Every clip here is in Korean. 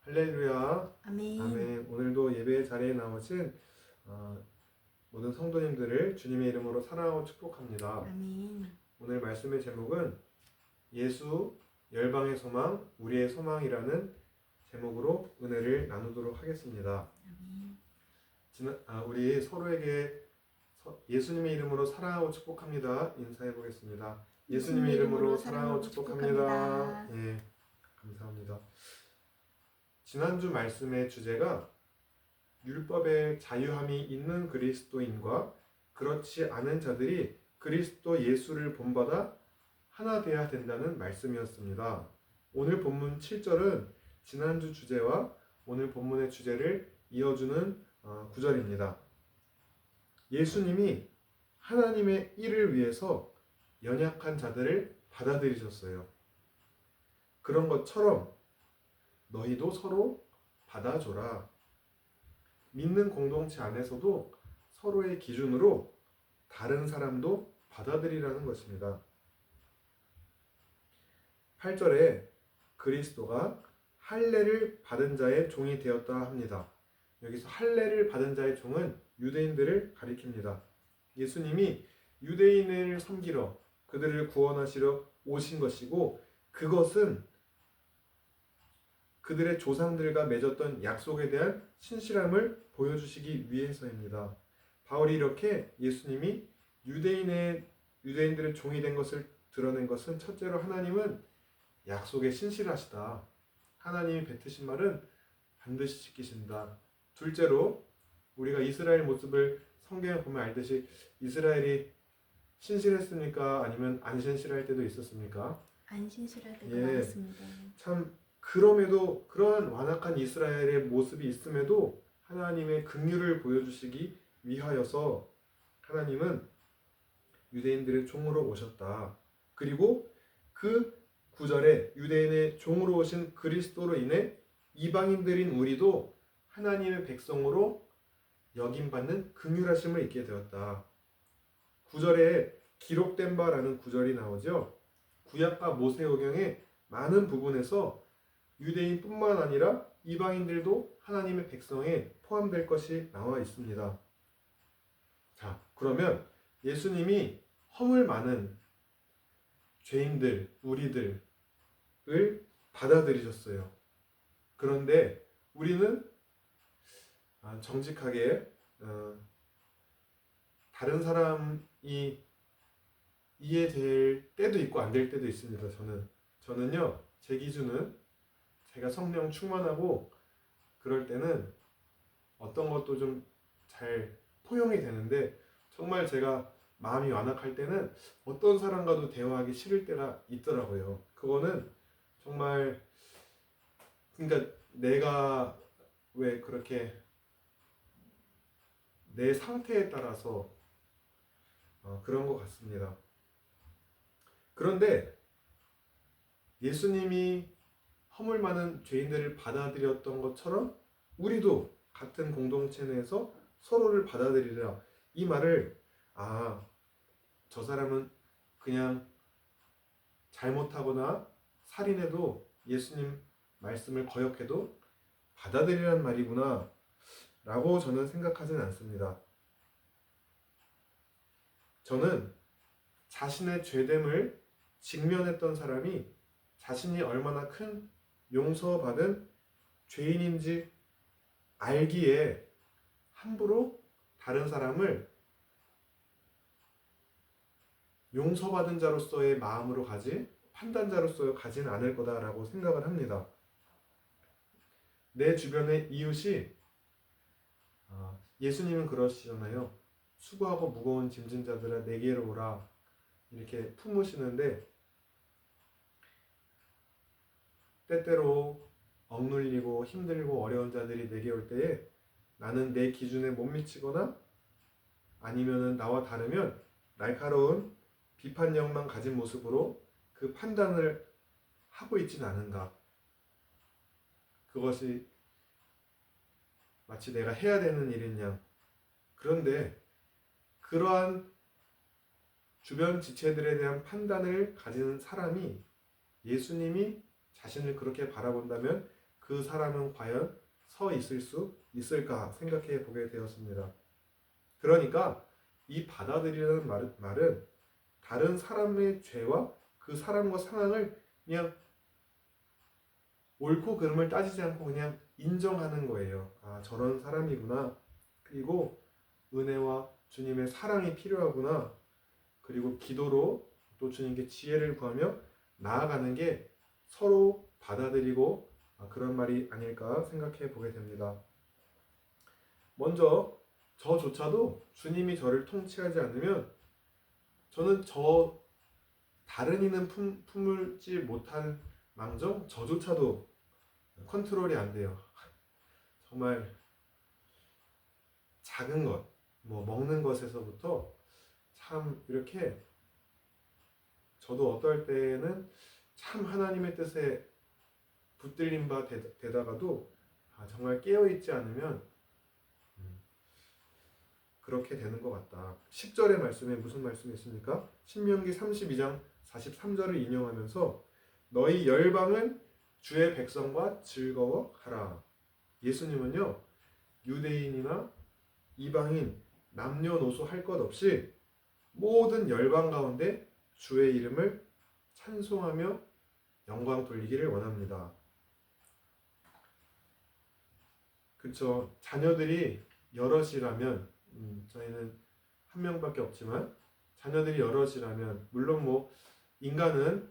할렐루야. 아멘. 아멘. 오늘도 예배 자리에 나오신 모든 성도님들을 주님의 이름으로 사랑하고 축복합니다. 아멘. 오늘 말씀의 제목은 예수 열방의 소망, 우리의 소망이라는 제목으로 은혜를 나누도록 하겠습니다. 아멘. 우리 서로에게 예수님의 이름으로 사랑하고 축복합니다. 인사해 보겠습니다. 예수님의 이름으로 사랑하고 축복합니다. 예, 감사합니다. 지난주 말씀의 주제가 율법에 자유함이 있는 그리스도인과 그렇지 않은 자들이 그리스도 예수를 본받아 하나 되어야 된다는 말씀이었습니다. 오늘 본문 7절은 지난주 주제와 오늘 본문의 주제를 이어주는 구절입니다. 예수님이 하나님의 일을 위해서 연약한 자들을 받아들이셨어요. 그런 것처럼 너희도 서로 받아줘라. 믿는 공동체 안에서도 서로의 기준으로 다른 사람도 받아들이라는 것입니다. 8절에 그리스도가 할례를 받은 자의 종이 되었다 합니다. 여기서 할례를 받은 자의 종은 유대인들을 가리킵니다. 예수님이 유대인을 섬기러 그들을 구원하시러 오신 것이고 그것은 그들의 조상들과 맺었던 약속에 대한 신실함을 보여주시기 위해서입니다. 바울이 이렇게 예수님이 유대인들의 종이 된 것을 드러낸 것은 첫째로 하나님은 약속에 신실하시다. 하나님이 뱉으신 말은 반드시 지키신다. 둘째로 우리가 이스라엘 모습을 성경에 보면 알듯이 이스라엘이 신실했습니까? 아니면 안 신실할 때도 있었습니까? 안 신실할 때가 많았습니다. 참 그럼에도 그러한 완악한 이스라엘의 모습이 있음에도 하나님의 긍휼을 보여주시기 위하여서 하나님은 유대인들의 종으로 오셨다. 그리고 그 9절에 유대인의 종으로 오신 그리스도로 인해 이방인들인 우리도 하나님의 백성으로 여김받는 긍휼하심을 입게 되었다. 9절에 기록된 바라는 구절이 나오죠. 구약과 모세오경의 많은 부분에서 유대인뿐만 아니라 이방인들도 하나님의 백성에 포함될 것이 나와 있습니다. 자, 그러면 예수님이 허물 많은 죄인들, 우리들을 받아들이셨어요. 그런데 우리는 정직하게 다른 사람이 이해될 때도 있고 안 될 때도 있습니다. 저는요, 제 기준은 제가 성령 충만하고 그럴 때는 어떤 것도 좀 잘 포용이 되는데 정말 제가 마음이 완악할 때는 어떤 사람과도 대화하기 싫을 때가 있더라고요. 그거는 정말 그러니까 내가 왜 그렇게 내 상태에 따라서 그런 것 같습니다. 그런데 예수님이 허물 많은 죄인들을 받아들였던 것처럼 우리도 같은 공동체 내에서 서로를 받아들이라. 이 말을 저 사람은 그냥 잘못하거나 살인해도 예수님 말씀을 거역해도 받아들이라는 말이구나 라고 저는 생각하지는 않습니다. 저는 자신의 죄됨을 직면했던 사람이 자신이 얼마나 큰 용서받은 죄인인지 알기에 함부로 다른 사람을 용서받은 자로서의 마음으로 가지 판단자로서 가지는 않을 거다라고 생각을 합니다. 내 주변의 이웃이 예수님은 그러시잖아요. 수고하고 무거운 짐진 자들아 내게로 오라 이렇게 품으시는데 때때로 억눌리고 힘들고 어려운 자들이 내게 올 때에 나는 내 기준에 못 미치거나 아니면은 나와 다르면 날카로운 비판력만 가진 모습으로 그 판단을 하고 있진 않은가. 그것이 마치 내가 해야 되는 일인 양. 그런데 그러한 주변 지체들에 대한 판단을 가지는 사람이 예수님이 자신을 그렇게 바라본다면 그 사람은 과연 서 있을 수 있을까 생각해 보게 되었습니다. 그러니까 이 받아들이라는 말은 다른 사람의 죄와 그 사람과 상황을 그냥 옳고 그름을 따지지 않고 그냥 인정하는 거예요. 아, 저런 사람이구나. 그리고 은혜와 주님의 사랑이 필요하구나. 그리고 기도로 또 주님께 지혜를 구하며 나아가는 게 서로 받아들이고 그런 말이 아닐까 생각해 보게 됩니다. 먼저 저조차도 주님이 저를 통치하지 않으면 저는 다른 이는 품을지 못한 망정 저조차도 컨트롤이 안 돼요. 정말 작은 것, 뭐 먹는 것에서부터 참 이렇게 저도 어떨 때는 참 하나님의 뜻에 붙들린 바 되다가도 정말 깨어있지 않으면 그렇게 되는 것 같다. 10절의 말씀에 무슨 말씀이 있습니까? 신명기 32장 43절을 인용하면서 너희 열방은 주의 백성과 즐거워하라. 예수님은요, 유대인이나 이방인 남녀노소 할 것 없이 모든 열방 가운데 주의 이름을 찬송하며 영광 돌리기를 원합니다. 그쵸? 자녀들이 여럿이라면 저희는 한 명밖에 없지만 자녀들이 여럿이라면 물론 뭐 인간의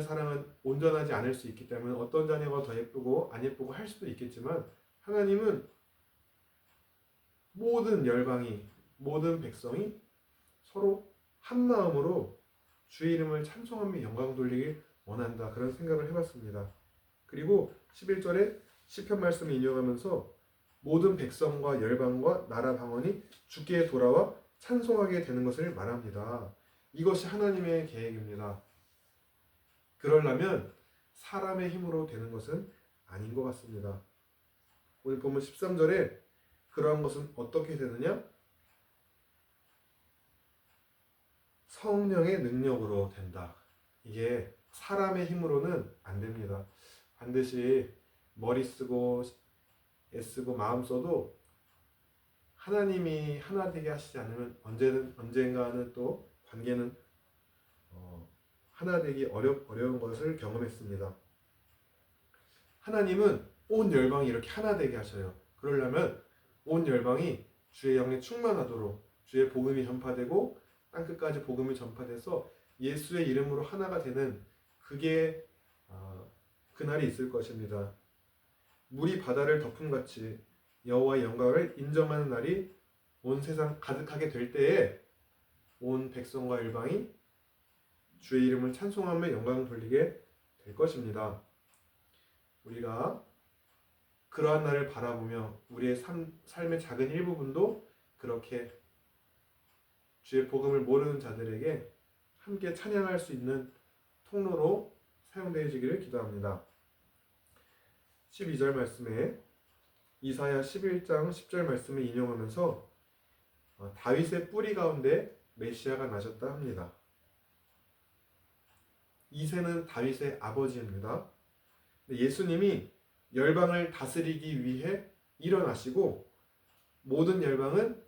사랑은 온전하지 않을 수 있기 때문에 어떤 자녀가 더 예쁘고 안 예쁘고 할 수도 있겠지만 하나님은 모든 열방이 모든 백성이 서로 한 마음으로 주의 이름을 찬송하며 영광 돌리길 원한다. 그런 생각을 해봤습니다. 그리고 11절에 시편 말씀을 인용하면서 모든 백성과 열방과 나라 방언이 주께 돌아와 찬송하게 되는 것을 말합니다. 이것이 하나님의 계획입니다. 그러려면 사람의 힘으로 되는 것은 아닌 것 같습니다. 오늘 보면 13절에 그러한 것은 어떻게 되느냐? 성령의 능력으로 된다. 이게 사람의 힘으로는 안 됩니다. 반드시 머리 쓰고 애쓰고 마음 써도 하나님이 하나 되게 하시지 않으면 언젠가는 또 관계는 하나 되기 어려운 것을 경험했습니다. 하나님은 온 열방이 이렇게 하나 되게 하셔요. 그러려면 온 열방이 주의 영에 충만하도록 주의 복음이 전파되고 땅끝까지 복음이 전파돼서 예수의 이름으로 하나가 되는 그게 그날이 있을 것입니다. 물이 바다를 덮음같이 여호와의 영광을 인정하는 날이 온 세상 가득하게 될 때에 온 백성과 열방이 주의 이름을 찬송하며 영광을 돌리게 될 것입니다. 우리가 그러한 날을 바라보며 우리의 삶의 작은 일부분도 그렇게 주의 복음을 모르는 자들에게 함께 찬양할 수 있는 통로로 사용되어지기를 기도합니다. 12절 말씀에 이사야 11장 10절 말씀을 인용하면서 다윗의 뿌리 가운데 메시아가 나셨다 합니다. 이새는 다윗의 아버지입니다. 예수님이 열방을 다스리기 위해 일어나시고 모든 열방은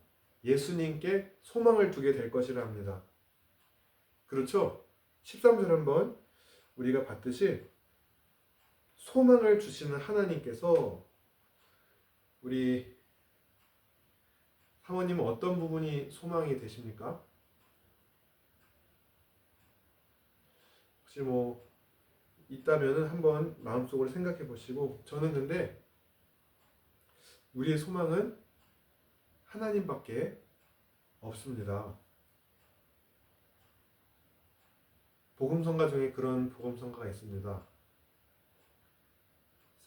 예수님께 소망을 두게 될 것이라 합니다. 그렇죠? 13절 한번 우리가 봤듯이 소망을 주시는 하나님께서 우리 사모님은 어떤 부분이 소망이 되십니까? 혹시 뭐 있다면 한번 마음속으로 생각해 보시고 저는 근데 우리의 소망은 하나님밖에 없습니다. 복음성가 중에 그런 복음성가가 있습니다.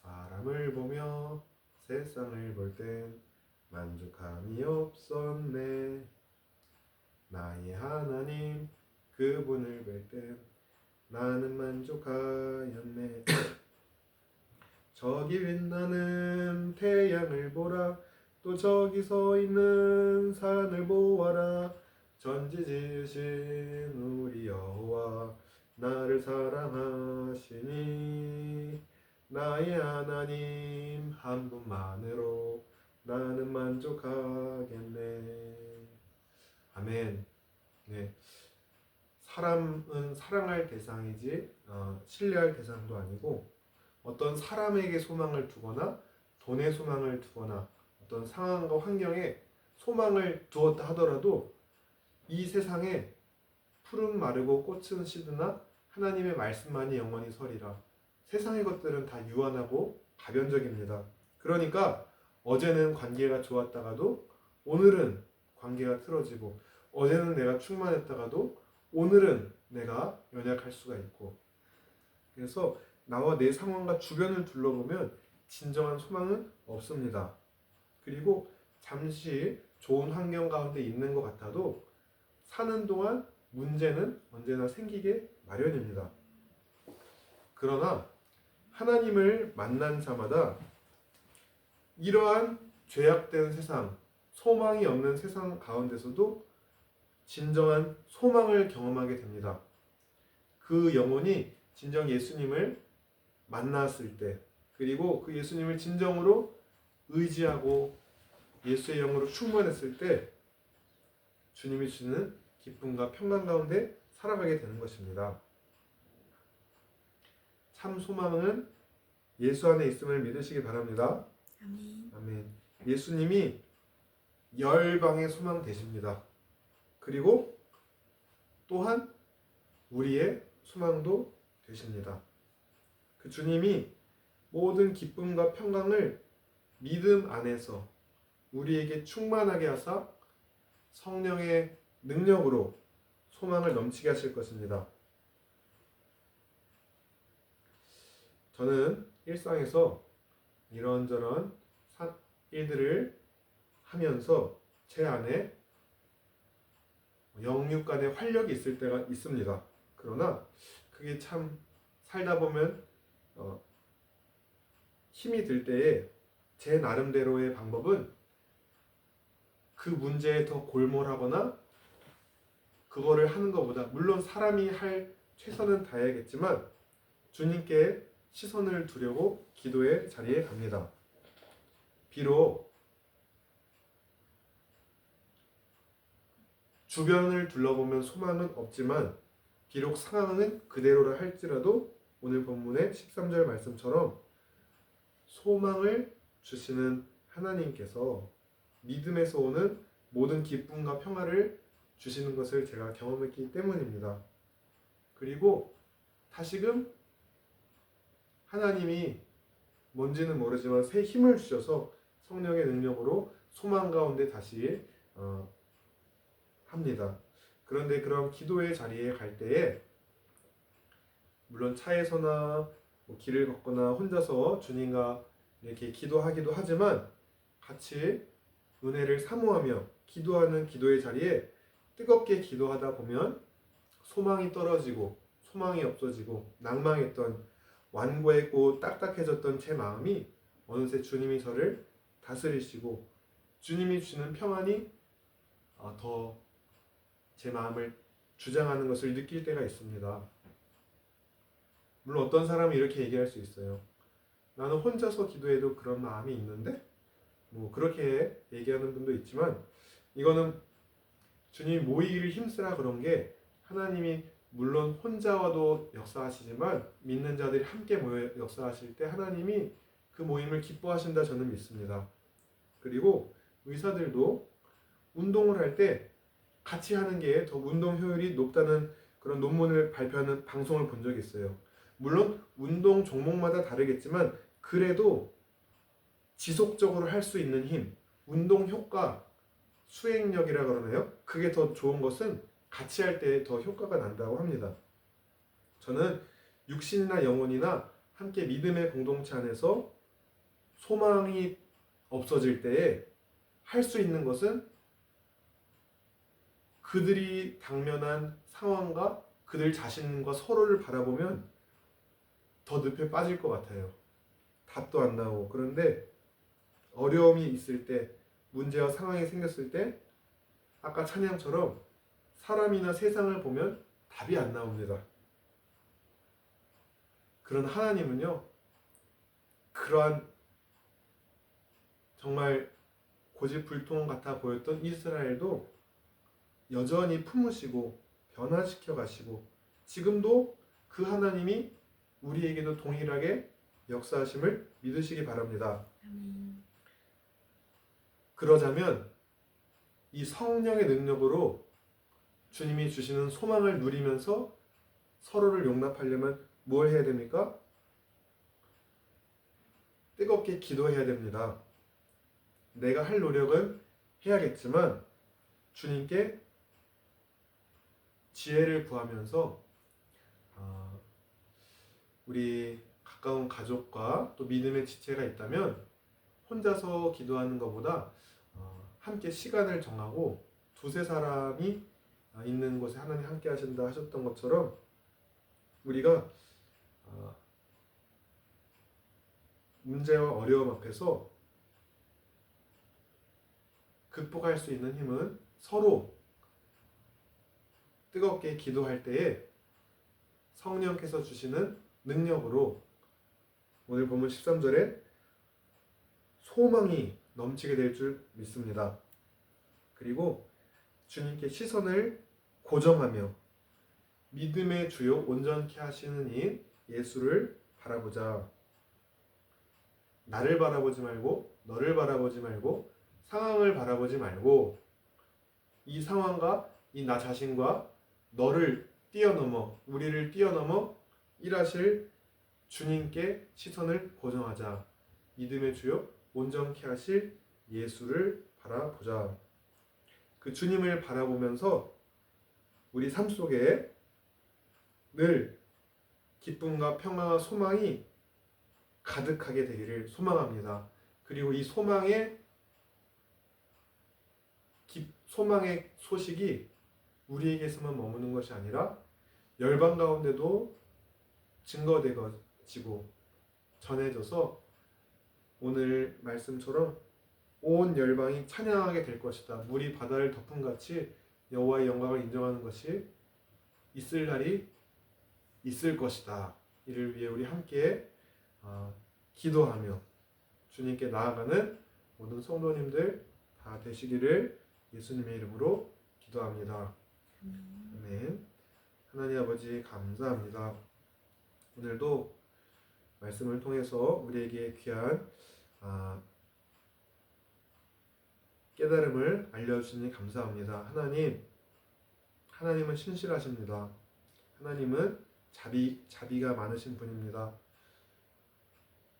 사람을 보며 세상을 볼 땐 만족함이 없었네. 나의 하나님 그분을 뵐 땐 나는 만족하였네. 저기 빛나는 태양을 보라. 또 저기 서 있는 산을 보아라. 전지 지으신 우리 여호와 나를 사랑하시니 나의 하나님 한 분만으로 나는 만족하겠네. 아멘. 네. 사람은 사랑할 대상이지 신뢰할 대상도 아니고, 어떤 사람에게 소망을 두거나 돈에 소망을 두거나 어떤 상황과 환경에 소망을 두었다 하더라도 이 세상에 푸른 마르고 꽃은 시드나 하나님의 말씀만이 영원히 서리라. 세상의 것들은 다 유한하고 가변적입니다. 그러니까 어제는 관계가 좋았다가도 오늘은 관계가 틀어지고, 어제는 내가 충만했다가도 오늘은 내가 연약할 수가 있고, 그래서 나와 내 상황과 주변을 둘러보면 진정한 소망은 없습니다. 그리고 잠시 좋은 환경 가운데 있는 것 같아도 사는 동안 문제는 언제나 생기게 마련입니다. 그러나 하나님을 만난 자마다 이러한 죄악된 세상, 소망이 없는 세상 가운데서도 진정한 소망을 경험하게 됩니다. 그 영혼이 진정 예수님을 만났을 때, 그리고 그 예수님을 진정으로 의지하고 예수의 영으로 충만했을 때 주님이 주시는 기쁨과 평강 가운데 살아가게 되는 것입니다. 참 소망은 예수 안에 있음을 믿으시기 바랍니다. 아멘. 아멘. 예수님이 열방의 소망 되십니다. 그리고 또한 우리의 소망도 되십니다. 그 주님이 모든 기쁨과 평강을 믿음 안에서 우리에게 충만하게 하사 성령의 능력으로 소망을 넘치게 하실 것입니다. 저는 일상에서 이런저런 일들을 하면서 제 안에 영육 간의 활력이 있을 때가 있습니다. 그러나 그게 참 살다 보면 힘이 들 때에 제 나름대로의 방법은 그 문제에 더 골몰하거나 그거를 하는 것보다, 물론 사람이 할 최선은 다해야겠지만 주님께 시선을 두려고 기도의 자리에 갑니다. 비록 주변을 둘러보면 소망은 없지만, 비록 상황은 그대로라 할지라도 오늘 본문의 13절 말씀처럼 소망을 주시는 하나님께서 믿음에서 오는 모든 기쁨과 평화를 주시는 것을 제가 경험했기 때문입니다. 그리고 다시금 하나님이 뭔지는 모르지만 새 힘을 주셔서 성령의 능력으로 소망 가운데 다시 합니다. 그런데 그런 기도의 자리에 갈 때에 물론 차에서나 길을 걷거나 혼자서 주님과 이렇게 기도하기도 하지만, 같이 은혜를 사모하며 기도하는 기도의 자리에 뜨겁게 기도하다 보면 소망이 떨어지고 소망이 없어지고 낭망했던, 완고했고 딱딱해졌던 제 마음이 어느새 주님이 저를 다스리시고 주님이 주시는 평안이 더 제 마음을 주장하는 것을 느낄 때가 있습니다. 물론 어떤 사람은 이렇게 얘기할 수 있어요. 나는 혼자서 기도해도 그런 마음이 있는데? 그렇게 얘기하는 분도 있지만, 이거는 주님이 모이기를 힘쓰라 그런 게, 하나님이 물론 혼자와도 역사하시지만 믿는 자들이 함께 모여 역사하실 때 하나님이 그 모임을 기뻐하신다 저는 믿습니다. 그리고 의사들도 운동을 할 때 같이 하는 게 더 운동 효율이 높다는 그런 논문을 발표하는 방송을 본 적이 있어요. 물론 운동 종목마다 다르겠지만 그래도 지속적으로 할 수 있는 힘, 운동 효과, 수행력이라 그러나요? 그게 더 좋은 것은 같이 할 때 더 효과가 난다고 합니다. 저는 육신이나 영혼이나 함께 믿음의 공동체 안에서 소망이 없어질 때에 할 수 있는 것은 그들이 당면한 상황과 그들 자신과 서로를 바라보면 더 늪에 빠질 것 같아요. 답도 안 나오고. 그런데 어려움이 있을 때, 문제와 상황이 생겼을 때 아까 찬양처럼 사람이나 세상을 보면 답이 안 나옵니다. 그런 하나님은요, 그러한 정말 고집불통 같아 보였던 이스라엘도 여전히 품으시고 변화시켜 가시고 지금도 그 하나님이 우리에게도 동일하게 역사하심을 믿으시기 바랍니다. 아멘. 그러자면 이 성령의 능력으로 주님이 주시는 소망을 누리면서 서로를 용납하려면 뭘 해야 됩니까? 뜨겁게 기도해야 됩니다. 내가 할 노력은 해야겠지만 주님께 지혜를 구하면서 우리 가까운 가족과 또 믿음의 지체가 있다면 혼자서 기도하는 것보다 함께 시간을 정하고 두세 사람이 있는 곳에 하나님 함께 하신다 하셨던 것처럼 우리가 문제와 어려움 앞에서 극복할 수 있는 힘은 서로 뜨겁게 기도할 때에 성령께서 주시는 능력으로 오늘 본문 13절에 소망이 넘치게 될 줄 믿습니다. 그리고 주님께 시선을 고정하며 믿음의 주요 온전케 하시는 이 예수를 바라보자. 나를 바라보지 말고 너를 바라보지 말고 상황을 바라보지 말고 이 상황과 이 나 자신과 너를 뛰어넘어 우리를 뛰어넘어 일하실 주님께 시선을 고정하자. 믿음의 주요 온전케 하실 예수를 바라보자. 그 주님을 바라보면서 우리 삶 속에 늘 기쁨과 평화와 소망이 가득하게 되기를 소망합니다. 그리고 이 소망의 소식이 우리에게서만 머무는 것이 아니라 열방 가운데도 증거되어지고 전해져서 오늘 말씀처럼 온 열방이 찬양하게 될 것이다. 물이 바다를 덮은 같이 여호와의 영광을 인정하는 것이 있을 날이 있을 것이다. 이를 위해 우리 함께 기도하며 주님께 나아가는 모든 성도님들 다 되시기를 예수님의 이름으로 기도합니다. 아멘. 하나님 아버지 감사합니다. 오늘도 말씀을 통해서 우리에게 귀한 깨달음을 알려주시니 감사합니다. 하나님은 신실하십니다. 하나님은 자비가 많으신 분입니다.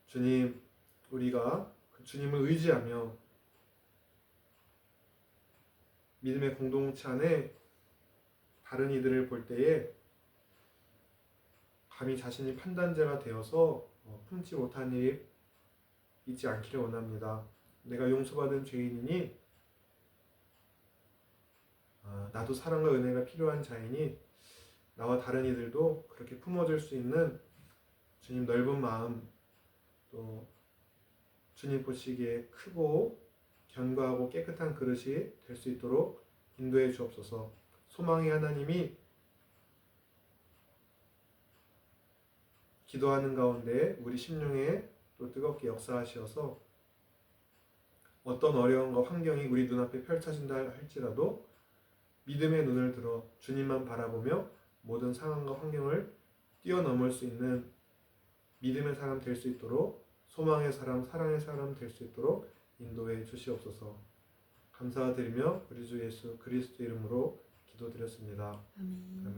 주님, 우리가 그 주님을 의지하며 믿음의 공동체 안에 다른 이들을 볼 때에 감히 자신이 판단자가 되어서 품지 못한 일이 있지 않기를 원합니다. 내가 용서받은 죄인이니 나도 사랑과 은혜가 필요한 자이니 나와 다른 이들도 그렇게 품어줄 수 있는 주님 넓은 마음, 또 주님 보시기에 크고 견고하고 깨끗한 그릇이 될 수 있도록 인도해 주옵소서. 소망의 하나님이 기도하는 가운데 우리 심령에 또 뜨겁게 역사하시어서 어떤 어려움과 환경이 우리 눈앞에 펼쳐진다 할지라도 믿음의 눈을 들어 주님만 바라보며 모든 상황과 환경을 뛰어넘을 수 있는 믿음의 사람 될 수 있도록 소망의 사람, 사랑의 사람 될 수 있도록 인도해 주시옵소서. 감사드리며 우리 주 예수 그리스도 이름으로 기도드렸습니다. 아멘. 아멘.